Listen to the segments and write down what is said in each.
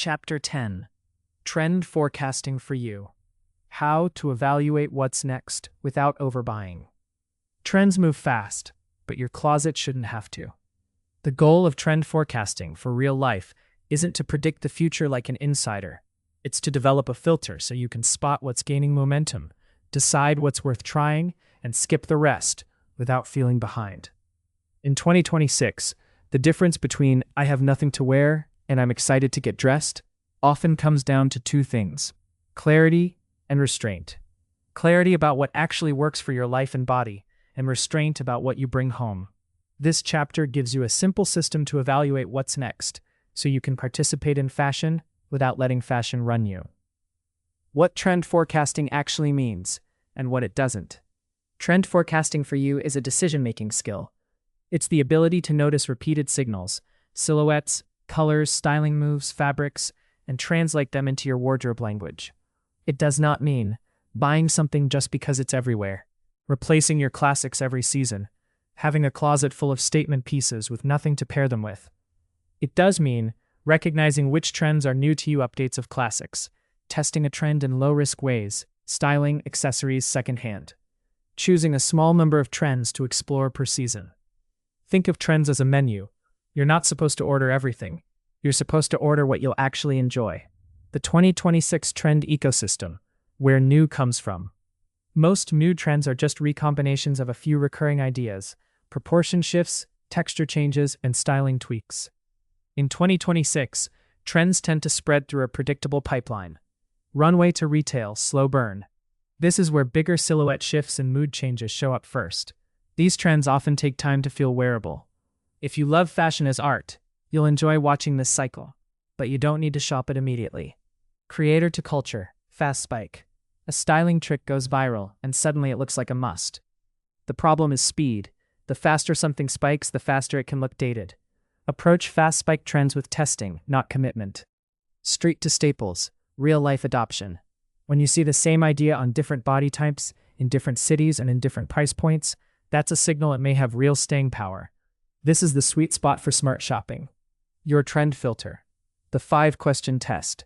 Chapter 10. Trend Forecasting for You. How to evaluate what's next without overbuying. Trends move fast, but your closet shouldn't have to. The goal of trend forecasting for real life isn't to predict the future like an insider. It's to develop a filter so you can spot what's gaining momentum, decide what's worth trying, and skip the rest without feeling behind. In 2026, the difference between I have nothing to wear and I'm excited to get dressed often comes down to two things: clarity and restraint. Clarity about what actually works for your life and body, and restraint about what you bring home. This chapter gives you a simple system to evaluate what's next, so you can participate in fashion without letting fashion run you. What trend forecasting actually means, and what it doesn't. Trend forecasting for you is a decision-making skill. It's the ability to notice repeated signals, silhouettes, colors, styling moves, fabrics, and translate them into your wardrobe language. It does not mean buying something just because it's everywhere, replacing your classics every season, having a closet full of statement pieces with nothing to pair them with. It does mean recognizing which trends are new to you, updates of classics, testing a trend in low-risk ways, styling accessories secondhand, choosing a small number of trends to explore per season. Think of trends as a menu. You're not supposed to order everything. You're supposed to order what you'll actually enjoy. The 2026 trend ecosystem, where new comes from. Most new trends are just recombinations of a few recurring ideas, proportion shifts, texture changes, and styling tweaks. In 2026, trends tend to spread through a predictable pipeline. Runway to retail, slow burn. This is where bigger silhouette shifts and mood changes show up first. These trends often take time to feel wearable. If you love fashion as art, you'll enjoy watching this cycle, but you don't need to shop it immediately. Creator to culture, fast spike. A styling trick goes viral, and suddenly it looks like a must. The problem is speed. The faster something spikes, the faster it can look dated. Approach fast spike trends with testing, not commitment. Street to staples, real-life adoption. When you see the same idea on different body types, in different cities, and in different price points, that's a signal it may have real staying power. This is the sweet spot for smart shopping. Your trend filter. The 5-question test.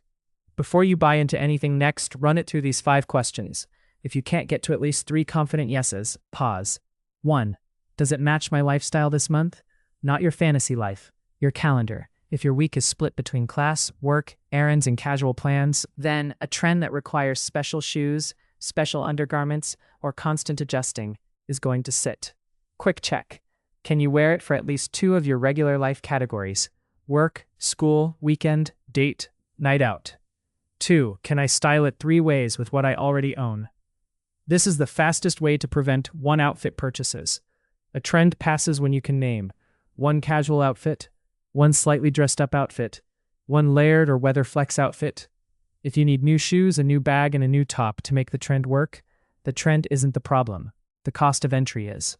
Before you buy into anything next, run it through these 5 questions. If you can't get to at least 3 confident yeses, pause. 1. Does it match my lifestyle this month? Not your fantasy life, your calendar. If your week is split between class, work, errands, and casual plans, then a trend that requires special shoes, special undergarments, or constant adjusting is going to sit. Quick check. Can you wear it for at least 2 of your regular life categories? Work, school, weekend, date, night out. 2. Can I style it 3 ways with what I already own? This is the fastest way to prevent one-outfit purchases. A trend passes when you can name 1 casual outfit, 1 slightly dressed-up outfit, 1 layered or weather flex outfit. If you need new shoes, a new bag, and a new top to make the trend work, the trend isn't the problem. The cost of entry is.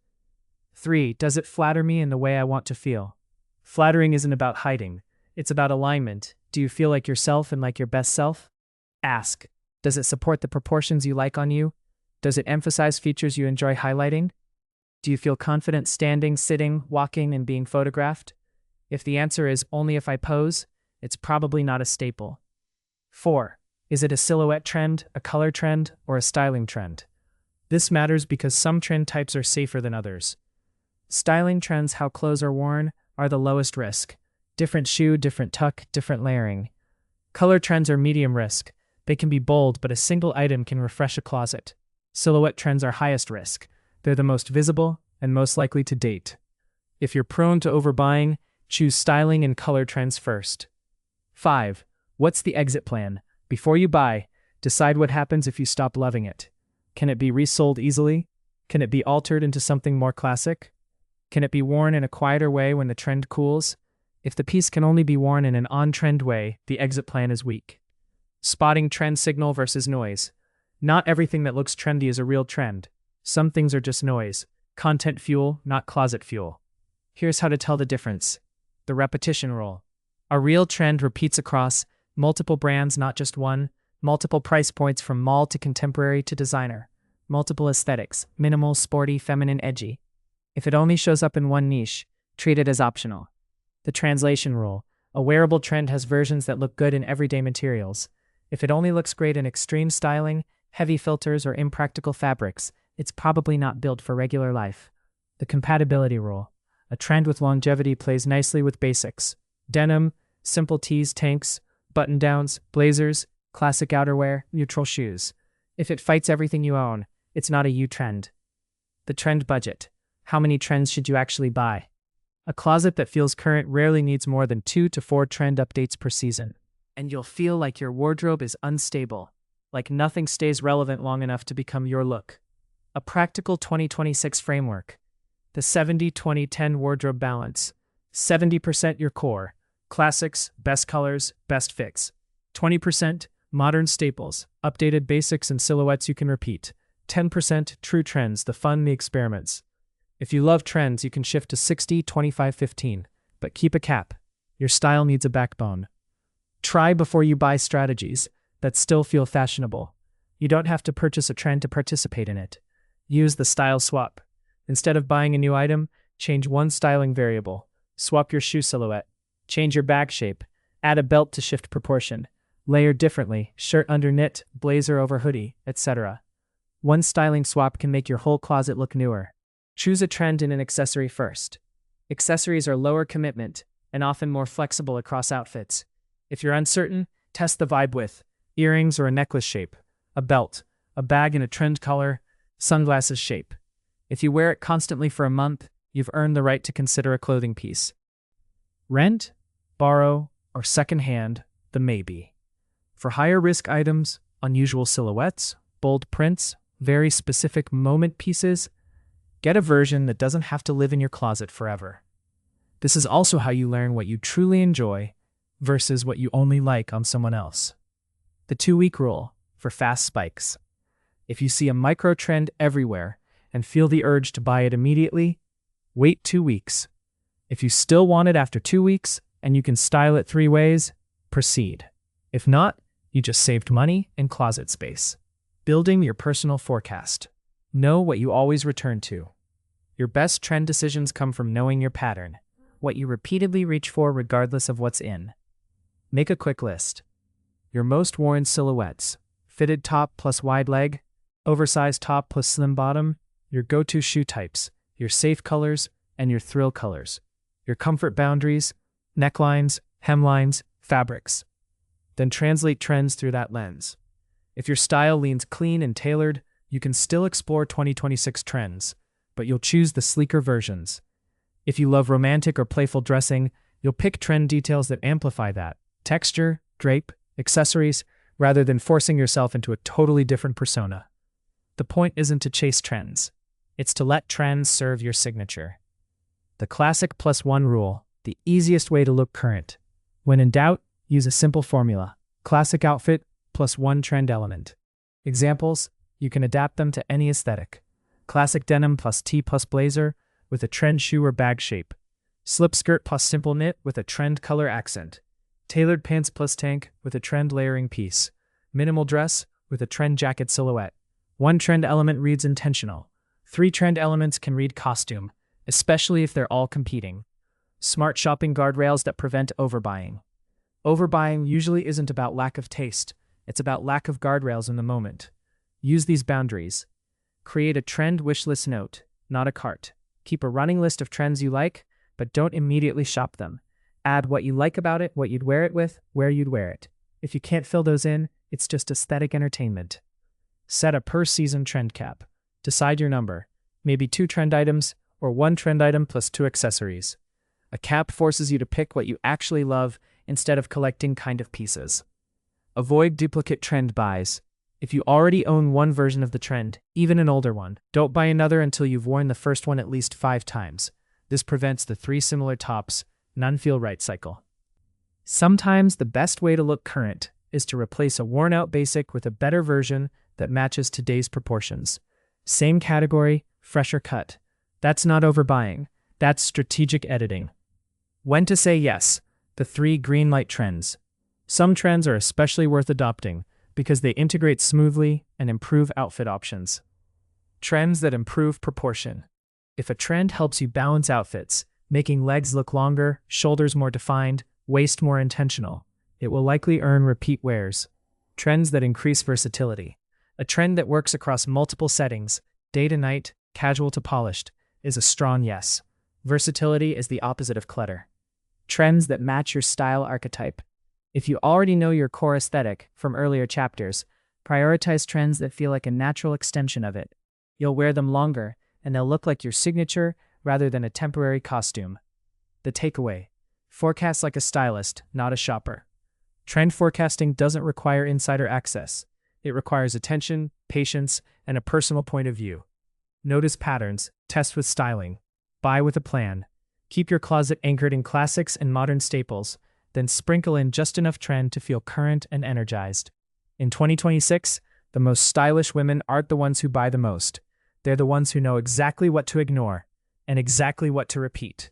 3. Does it flatter me in the way I want to feel? Flattering isn't about hiding. It's about alignment. Do you feel like yourself and like your best self? Ask. Does it support the proportions you like on you? Does it emphasize features you enjoy highlighting? Do you feel confident standing, sitting, walking, and being photographed? If the answer is only if I pose, it's probably not a staple. 4. Is it a silhouette trend, a color trend, or a styling trend? This matters because some trend types are safer than others. Styling trends, how clothes are worn, are the lowest risk. Different shoe, different tuck, different layering. Color trends are medium risk. They can be bold, but a single item can refresh a closet. Silhouette trends are highest risk. They're the most visible and most likely to date. If you're prone to overbuying, choose styling and color trends first. 5. What's the exit plan? Before you buy, decide what happens if you stop loving it. Can it be resold easily? Can it be altered into something more classic? Can it be worn in a quieter way when the trend cools? If the piece can only be worn in an on-trend way, the exit plan is weak. Spotting trend signal versus noise. Not everything that looks trendy is a real trend. Some things are just noise. Content fuel, not closet fuel. Here's how to tell the difference. The repetition rule. A real trend repeats across multiple brands, not just one, multiple price points from mall to contemporary to designer, multiple aesthetics, minimal, sporty, feminine, edgy. If it only shows up in one niche, treat it as optional. The translation rule. A wearable trend has versions that look good in everyday materials. If it only looks great in extreme styling, heavy filters, or impractical fabrics, it's probably not built for regular life. The compatibility rule. A trend with longevity plays nicely with basics. Denim, simple tees, tanks, button-downs, blazers, classic outerwear, neutral shoes. If it fights everything you own, it's not a you trend. The trend budget. How many trends should you actually buy? A closet that feels current rarely needs more than 2 to 4 trend updates per season. And you'll feel like your wardrobe is unstable, like nothing stays relevant long enough to become your look. A practical 2026 framework. The 70-20-10 wardrobe balance. 70% your core, classics, best colors, best fits. 20% modern staples, updated basics and silhouettes you can repeat. 10% true trends, the fun, the experiments. If you love trends, you can shift to 60-25-15, but keep a cap. Your style needs a backbone. Try before you buy strategies that still feel fashionable. You don't have to purchase a trend to participate in it. Use the style swap. Instead of buying a new item, change one styling variable. Swap your shoe silhouette. Change your bag shape. Add a belt to shift proportion. Layer differently, shirt under knit, blazer over hoodie, etc. One styling swap can make your whole closet look newer. Choose a trend and an accessory first. Accessories are lower commitment and often more flexible across outfits. If you're uncertain, test the vibe with earrings or a necklace shape, a belt, a bag in a trend color, sunglasses shape. If you wear it constantly for a month, you've earned the right to consider a clothing piece. Rent, borrow, or secondhand, the maybe. For higher risk items, unusual silhouettes, bold prints, very specific moment pieces, get a version that doesn't have to live in your closet forever. This is also how you learn what you truly enjoy versus what you only like on someone else. The 2-week rule for fast spikes. If you see a micro trend everywhere and feel the urge to buy it immediately, wait 2 weeks. If you still want it after 2 weeks and you can style it 3 ways, proceed. If not, you just saved money and closet space. Building your personal forecast. Know what you always return to. Your best trend decisions come from knowing your pattern, what you repeatedly reach for regardless of what's in. Make a quick list. Your most worn silhouettes, fitted top plus wide leg, oversized top plus slim bottom, your go-to shoe types, your safe colors, and your thrill colors, your comfort boundaries, necklines, hemlines, fabrics. Then translate trends through that lens. If your style leans clean and tailored, you can still explore 2026 trends, but you'll choose the sleeker versions. If you love romantic or playful dressing, you'll pick trend details that amplify that. Texture, drape, accessories, rather than forcing yourself into a totally different persona. The point isn't to chase trends. It's to let trends serve your signature. The classic +1 rule, the easiest way to look current. When in doubt, use a simple formula. Classic outfit +1 trend element. Examples, you can adapt them to any aesthetic. Classic denim plus tee plus blazer with a trend shoe or bag shape. Slip skirt plus simple knit with a trend color accent. Tailored pants plus tank with a trend layering piece. Minimal dress with a trend jacket silhouette. 1 trend element reads intentional. 3 trend elements can read costume, especially if they're all competing. Smart shopping guardrails that prevent overbuying. Overbuying usually isn't about lack of taste, it's about lack of guardrails in the moment. Use these boundaries. Create a trend wishlist note, not a cart. Keep a running list of trends you like, but don't immediately shop them. Add what you like about it, what you'd wear it with, where you'd wear it. If you can't fill those in, it's just aesthetic entertainment. Set a per-season trend cap. Decide your number, maybe 2 trend items or 1 trend item plus 2 accessories. A cap forces you to pick what you actually love instead of collecting kind of pieces. Avoid duplicate trend buys. If you already own one version of the trend, even an older one, don't buy another until you've worn the first one at least 5 times. This prevents the 3 similar tops, none feel right cycle. Sometimes the best way to look current is to replace a worn-out basic with a better version that matches today's proportions. Same category, fresher cut. That's not overbuying. That's strategic editing. When to say yes. The 3 green light trends. Some trends are especially worth adopting because they integrate smoothly and improve outfit options. Trends that improve proportion. If a trend helps you balance outfits, making legs look longer, shoulders more defined, Waste more intentional. It will likely earn repeat wears. Trends that increase versatility. A trend that works across multiple settings, day to night, casual to polished, is a strong yes. Versatility is the opposite of clutter. Trends that match your style archetype. If you already know your core aesthetic from earlier chapters, prioritize trends that feel like a natural extension of it. You'll wear them longer, and they'll look like your signature rather than a temporary costume. The takeaway: forecast like a stylist, not a shopper. Trend forecasting doesn't require insider access. It requires attention, patience, and a personal point of view. Notice patterns, test with styling, buy with a plan. Keep your closet anchored in classics and modern staples, then sprinkle in just enough trend to feel current and energized. In 2026, the most stylish women aren't the ones who buy the most. They're the ones who know exactly what to ignore and exactly what to repeat.